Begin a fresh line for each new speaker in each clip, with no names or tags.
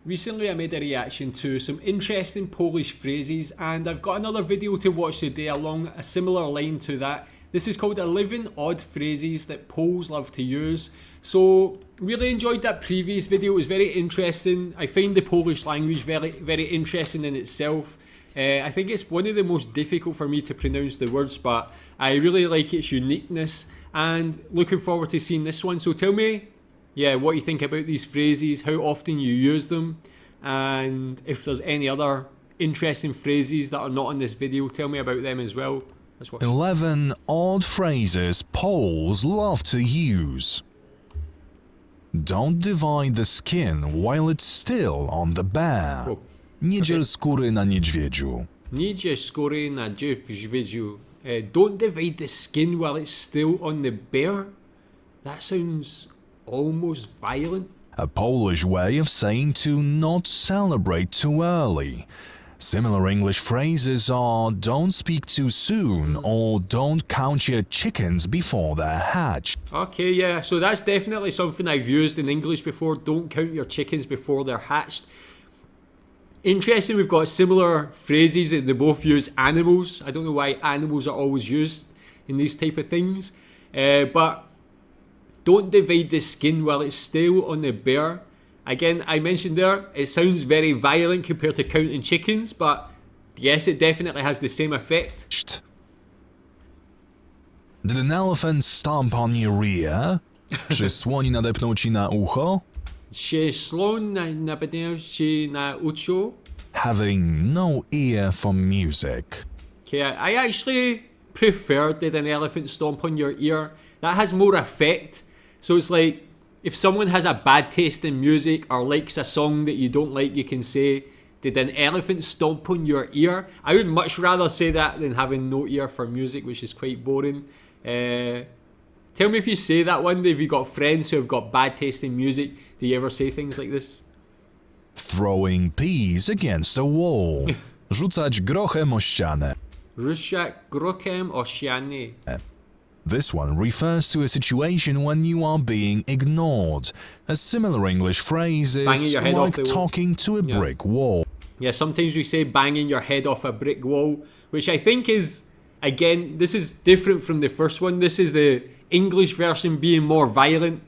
Recently I made a reaction to some interesting Polish phrases, and I've got another video to watch today along a similar line to that. This is called 11 odd phrases that Poles love to use. So really enjoyed that previous video, it was very interesting. I find the Polish language very interesting in itself. I think it's one of the most difficult for me to pronounce the words, but I really like its uniqueness and looking forward to seeing this one. So tell me, what you think about these phrases, how often you use them, and if there's any other interesting phrases that are not in this video, tell me about them as well.
11 odd phrases Poles love to use. Don't divide the skin while it's still on the bear.
Oh,
Nie dziel skóry na niedźwiedziu.
Nie dziel skóry na niedźwiedziu. Don't divide the skin while it's still on the bear. That sounds almost violent.
A Polish way of saying to not celebrate too early. Similar English phrases are don't speak too soon or don't count your chickens before they're hatched.
Okay, yeah, so that's definitely something I've used in English before. Don't count your chickens before they're hatched. Interesting, we've got similar phrases that they both use animals. I don't know why animals are always used in these type of things. But don't divide the skin while it's still on the bear. Again, I mentioned there, it sounds very violent compared to counting chickens, but yes, it definitely has the same effect.
Did an elephant stomp on your ear? Czy słoń nadepnął ci na ucho?
Czy słoń nadepnął ci na ucho?
Having no ear for music.
Okay, I actually prefer did an elephant stomp on your ear. That has more effect. So it's like, if someone has a bad taste in music or likes a song that you don't like, you can say, did an elephant stomp on your ear? I would much rather say that than having no ear for music, which is quite boring. Tell me if you say that one day, if you've got friends who have got bad taste in music, do you ever say things like this?
Throwing peas against a wall. Rzucać grochem o ścianę.
Rzucać grochem o ścianę.
This one refers to a situation when you are being ignored. A similar English phrase is like talking to a brick wall.
Yeah, sometimes we say banging your head off a brick wall, which I think is, again, this is different from the first one. This is the English version being more violent.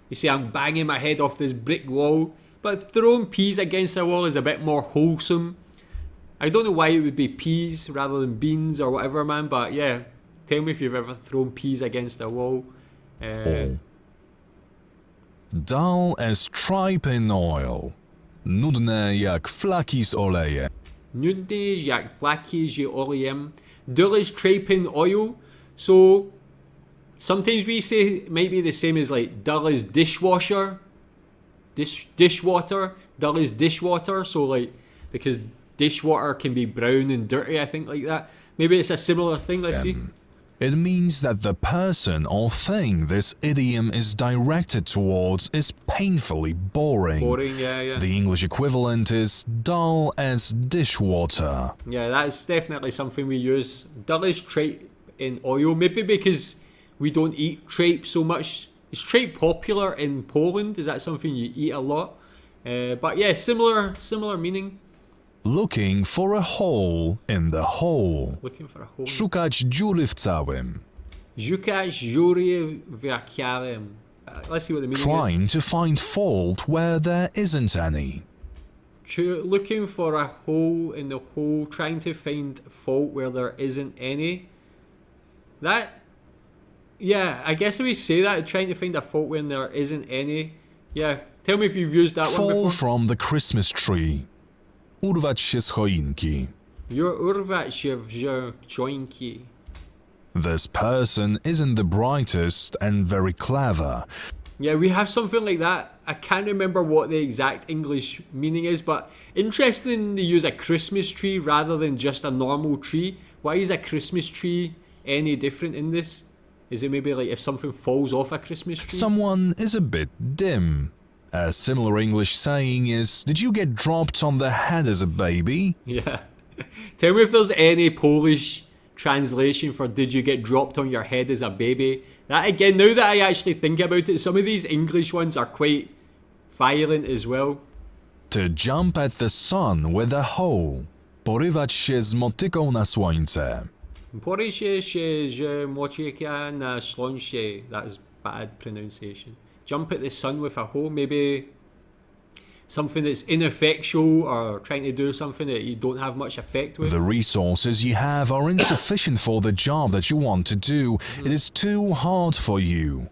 You say, I'm banging my head off this brick wall. But throwing peas against a wall is a bit more wholesome. I don't know why it would be peas rather than beans or whatever, man, but yeah. Tell me if you've ever thrown peas against a wall.
Dull as tripe in oil. Nudne jak flaki z olejem.
Nudne jak flaki z olejem. Dull as tripe in oil. So sometimes we say it might be the same as like dull as dishwasher. Dishwater. Dull as dishwater. So like, because dishwater can be brown and dirty, I think, like that. Maybe it's a similar thing, let's see.
It means that the person or thing this idiom is directed towards is painfully boring.
Boring, yeah.
The English equivalent is dull as dishwater.
Yeah, that's definitely something we use. Dull as tripe in oil, maybe because we don't eat tripe so much. Is tripe popular in Poland? Is that something you eat a lot? But yeah, similar meaning.
Looking for a hole in the hole.
Looking for a hole.
Szukać dziury w całym.
Szukać dziury w całym. Let's see what the meaning
Trying to find fault where there isn't any.
Looking for a hole in the hole. Trying to find fault where there isn't any. That, yeah, I guess if we say that, trying to find a fault when there isn't any. Yeah, tell me if you've used that one before.
Fall from the Christmas tree. Urwać się z choinki.
Urwać się z choinki.
This person isn't the brightest and very clever.
Yeah, we have something like that. I can't remember what the exact English meaning is, but interesting they use a Christmas tree rather than just a normal tree. Why is a Christmas tree any different in this? Is it maybe like if something falls off a Christmas tree?
Someone is a bit dim. A similar English saying is, did you get dropped on the head as a baby?
Yeah. Tell me if there's any Polish translation for did you get dropped on your head as a baby. That again, now that I actually think about it, some of these English ones are quite violent as well.
To jump at the sun with a hoe. Porywać się z motyką na słońce.
Porysie się z motyka na słońce. That is bad pronunciation. Jump at the sun with a hoe. Maybe something that's ineffectual or trying to do something that you don't have much effect with.
The resources you have are insufficient for the job that you want to do. It is too hard for you.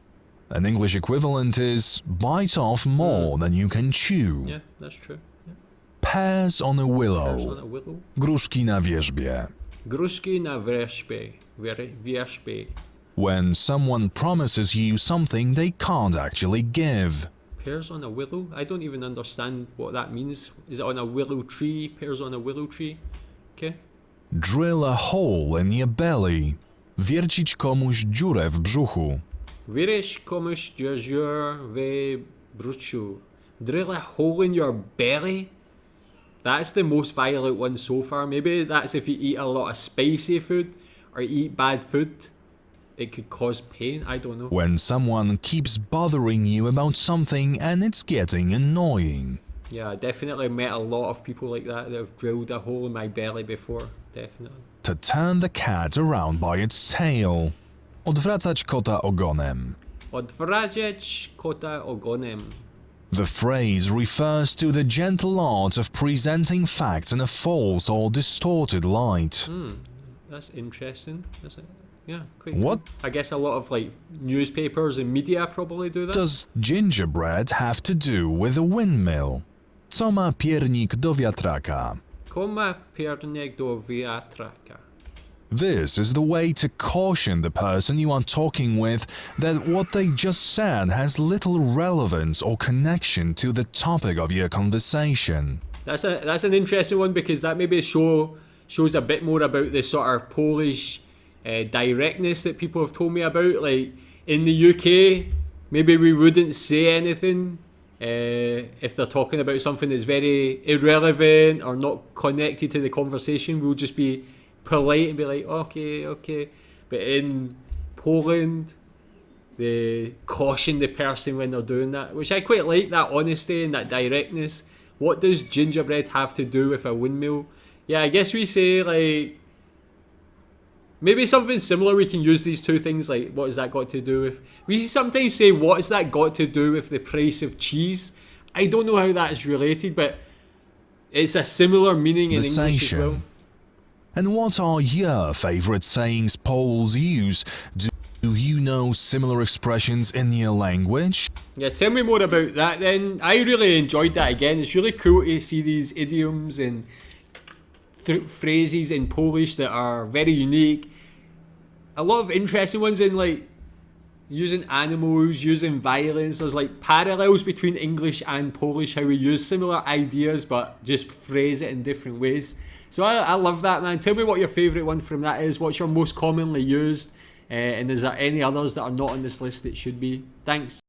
An English equivalent is bite off more than you can chew.
Yeah, that's true. Yeah.
Pears on a willow.
Pears on a willow.
Gruszki na wierzbie.
Gruszki na wierzbie. Wierzbie.
When someone promises you something they can't actually give.
Pears on a willow? I don't even understand what that means. Is it on a willow tree? Pears on a willow tree? Okay.
Drill a hole in your belly. Wiercić komuś dziurę w brzuchu.
Wiercić komuś dziurę w brzuchu. Drill a hole in your belly? That's the most violent one so far. Maybe that's if you eat a lot of spicy food or eat bad food. It could cause pain, I don't know.
When someone keeps bothering you about something and it's getting annoying.
Yeah, I definitely met a lot of people like that have drilled a hole in my belly before, definitely.
To turn the cat around by its tail. Odwracać kota ogonem.
Odwracać kota ogonem.
The phrase refers to the gentle art of presenting facts in a false or distorted light.
That's interesting. Yeah, quite
What
cool. I guess a lot of like newspapers and media probably do that.
does gingerbread have to do with a windmill? Co ma piernik do wiatraka?
Koma piernik do wiatraka.
This is the way to caution the person you are talking with that what they just said has little relevance or connection to the topic of your conversation.
That's an interesting one because that maybe shows a bit more about the sort of Polish directness that people have told me about. Like in the UK, maybe we wouldn't say anything if they're talking about something that's very irrelevant or not connected to the conversation. We'll just be polite and be like, okay. But in Poland, they caution the person when they're doing that, which I quite like, that honesty and that directness. What does gingerbread have to do with a windmill? Yeah, I guess we say like, maybe something similar, we can use these two things, like what has that got to do with... We sometimes say, what has that got to do with the price of cheese? I don't know how that is related, but it's a similar meaning in English as well.
And what are your favourite sayings Poles use? Do you know similar expressions in your language?
Yeah, tell me more about that then. I really enjoyed that again. It's really cool to see these idioms and phrases in Polish that are very unique. A lot of interesting ones in like using animals, using violence. There's like parallels between English and Polish, how we use similar ideas but just phrase it in different ways. So I love that, man. Tell me what your favourite one from that is. What's your most commonly used? And is there any others that are not on this list that should be? Thanks.